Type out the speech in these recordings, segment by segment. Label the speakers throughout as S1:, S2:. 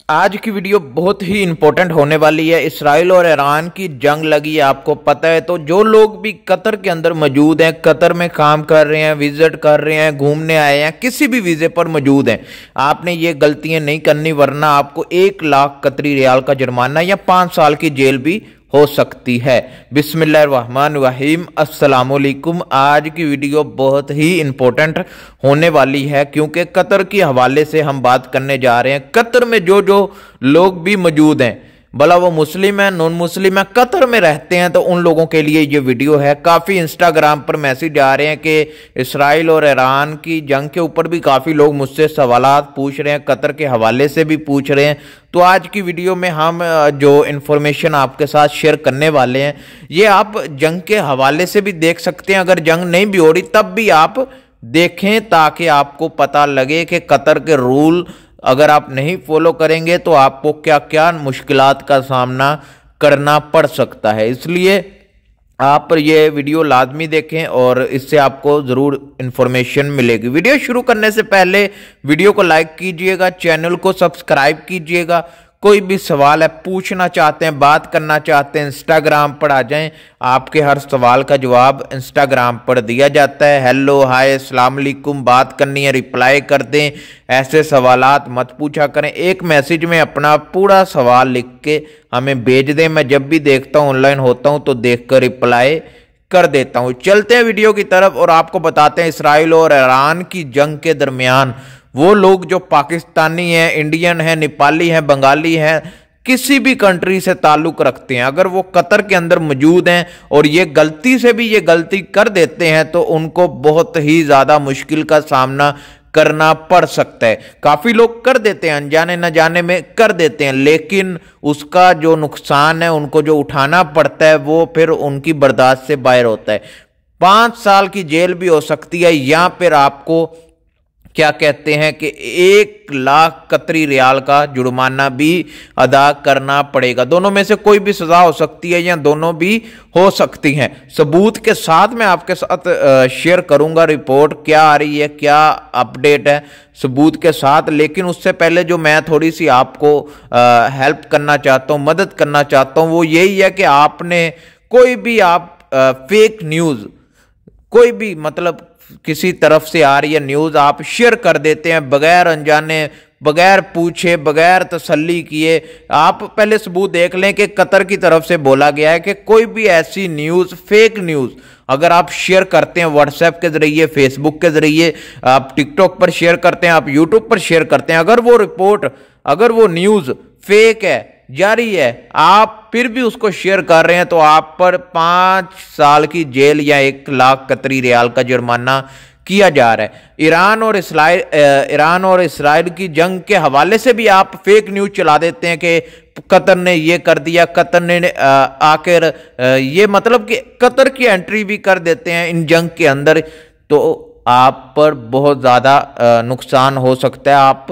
S1: आज की वीडियो बहुत ही इंपॉर्टेंट होने वाली है। इसराइल और ईरान की जंग लगी है, आपको पता है। तो जो लोग भी कतर के अंदर मौजूद हैं, कतर में काम कर रहे हैं, विजिट कर रहे हैं, घूमने आए हैं, किसी भी वीजे पर मौजूद हैं, आपने ये गलतियां नहीं करनी, वरना आपको 1 लाख कतरी रियाल का जुर्माना या 5 साल की जेल भी हो सकती है। बिस्मिल्लाहिर्रहमानिर्रहीम, अस्सलामुअलैकुम। आज की वीडियो बहुत ही इंपॉर्टेंट होने वाली है क्योंकि कतर के हवाले से हम बात करने जा रहे हैं। कतर में जो जो लोग भी मौजूद हैं, भला वो मुस्लिम है, नॉन मुस्लिम है, कतर में रहते हैं, तो उन लोगों के लिए ये वीडियो है। काफ़ी इंस्टाग्राम पर मैसेज आ रहे हैं कि इसराइल और ईरान की जंग के ऊपर भी काफ़ी लोग मुझसे सवालात पूछ रहे हैं, कतर के हवाले से भी पूछ रहे हैं। तो आज की वीडियो में हम जो इन्फॉर्मेशन आपके साथ शेयर करने वाले हैं, ये आप जंग के हवाले से भी देख सकते हैं। अगर जंग नहीं भी हो रही तब भी आप देखें, ताकि आपको पता लगे कि कतर के रूल अगर आप नहीं फॉलो करेंगे तो आपको क्या क्या मुश्किलात का सामना करना पड़ सकता है। इसलिए आप ये वीडियो लाजमी देखें और इससे आपको ज़रूर इन्फॉर्मेशन मिलेगी। वीडियो शुरू करने से पहले वीडियो को लाइक कीजिएगा, चैनल को सब्सक्राइब कीजिएगा। कोई भी सवाल है, पूछना चाहते हैं, बात करना चाहते हैं, इंस्टाग्राम पर आ जाएं। आपके हर सवाल का जवाब इंस्टाग्राम पर दिया जाता है। हेलो, हाय, अस्सलाम वालेकुम, बात करनी है रिप्लाई कर दें। ऐसे सवालात मत पूछा करें। एक मैसेज में अपना पूरा सवाल लिख के हमें भेज दें। मैं जब भी देखता हूँ, ऑनलाइन होता हूँ, तो देख कर रिप्लाई कर देता हूँ। चलते हैं वीडियो की तरफ और आपको बताते हैं इसराइल और ईरान की जंग के दरमियान वो लोग जो पाकिस्तानी हैं, इंडियन हैं, नेपाली हैं, बंगाली हैं, किसी भी कंट्री से ताल्लुक रखते हैं, अगर वो कतर के अंदर मौजूद हैं और ये गलती से भी ये गलती कर देते हैं तो उनको बहुत ही ज़्यादा मुश्किल का सामना करना पड़ सकता है। काफ़ी लोग कर देते हैं, अनजाने न जाने में कर देते हैं, लेकिन उसका जो नुकसान है उनको जो उठाना पड़ता है वो फिर उनकी बर्दाश्त से बाहर होता है। 5 साल की जेल भी हो सकती है, या फिर आपको क्या कहते हैं कि 1 लाख कतरी रियाल का जुर्माना भी अदा करना पड़ेगा। दोनों में से कोई भी सजा हो सकती है या दोनों भी हो सकती हैं। सबूत के साथ मैं आपके साथ शेयर करूंगा रिपोर्ट क्या आ रही है, क्या अपडेट है सबूत के साथ। लेकिन उससे पहले जो मैं थोड़ी सी आपको हेल्प करना चाहता हूं, मदद करना चाहता हूं, वो यही है कि आपने कोई भी आप फेक न्यूज़, कोई भी मतलब किसी तरफ से आ रही है न्यूज़, आप शेयर कर देते हैं बगैर अनजाने, बगैर पूछे, बगैर तसल्ली किए। आप पहले सबूत देख लें कि कतर की तरफ से बोला गया है कि कोई भी ऐसी न्यूज़, फेक न्यूज़ अगर आप शेयर करते हैं व्हाट्सएप के ज़रिए, फेसबुक के ज़रिए, आप टिकटॉक पर शेयर करते हैं, आप यूट्यूब पर शेयर करते हैं, अगर वो रिपोर्ट, अगर वो न्यूज़ फेक है, जारी है, आप फिर भी उसको शेयर कर रहे हैं, तो आप पर 5 साल की जेल या 1 लाख कतरी रियाल का जुर्माना किया जा रहा है। ईरान और इसराइल की जंग के हवाले से भी आप फेक न्यूज़ चला देते हैं कि कतर ने ये कर दिया, कतर ने आकर ये मतलब कि कतर की एंट्री भी कर देते हैं इन जंग के अंदर, तो आप पर बहुत ज़्यादा नुकसान हो सकता है, आप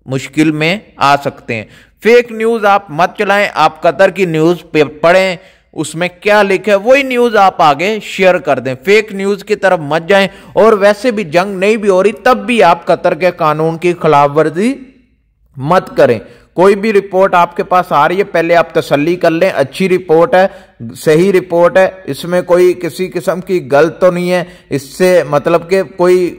S1: मुश्किल में आ सकते हैं। फेक न्यूज़ आप मत चलाएं, आप कतर की न्यूज़ पे पढ़ें, उसमें क्या लिखा है वही न्यूज़ आप आगे शेयर कर दें। फेक न्यूज़ की तरफ मत जाएं। और वैसे भी जंग नहीं भी हो रही तब भी आप कतर के कानून की खिलाफवर्जी मत करें। कोई भी रिपोर्ट आपके पास आ रही है, पहले आप तसल्ली कर लें, अच्छी रिपोर्ट है, सही रिपोर्ट है, इसमें कोई किसी किस्म की गलत तो नहीं है, इससे मतलब कि कोई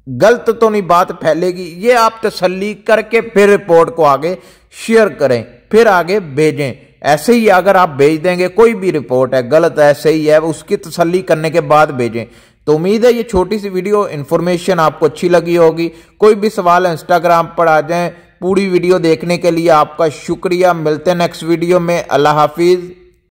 S1: गलत तो नहीं बात फैलेगी, ये आप तसल्ली करके फिर रिपोर्ट को आगे शेयर करें, फिर आगे भेजें। ऐसे ही अगर आप भेज देंगे, कोई भी रिपोर्ट है गलत है, सही है, उसकी तसल्ली करने के बाद भेजें। तो उम्मीद है ये छोटी सी वीडियो इन्फॉर्मेशन आपको अच्छी लगी होगी। कोई भी सवाल है इंस्टाग्राम पर आ जाएं। पूरी वीडियो देखने के लिए आपका शुक्रिया। मिलते हैं नेक्स्ट वीडियो में। अल्लाह हाफिज।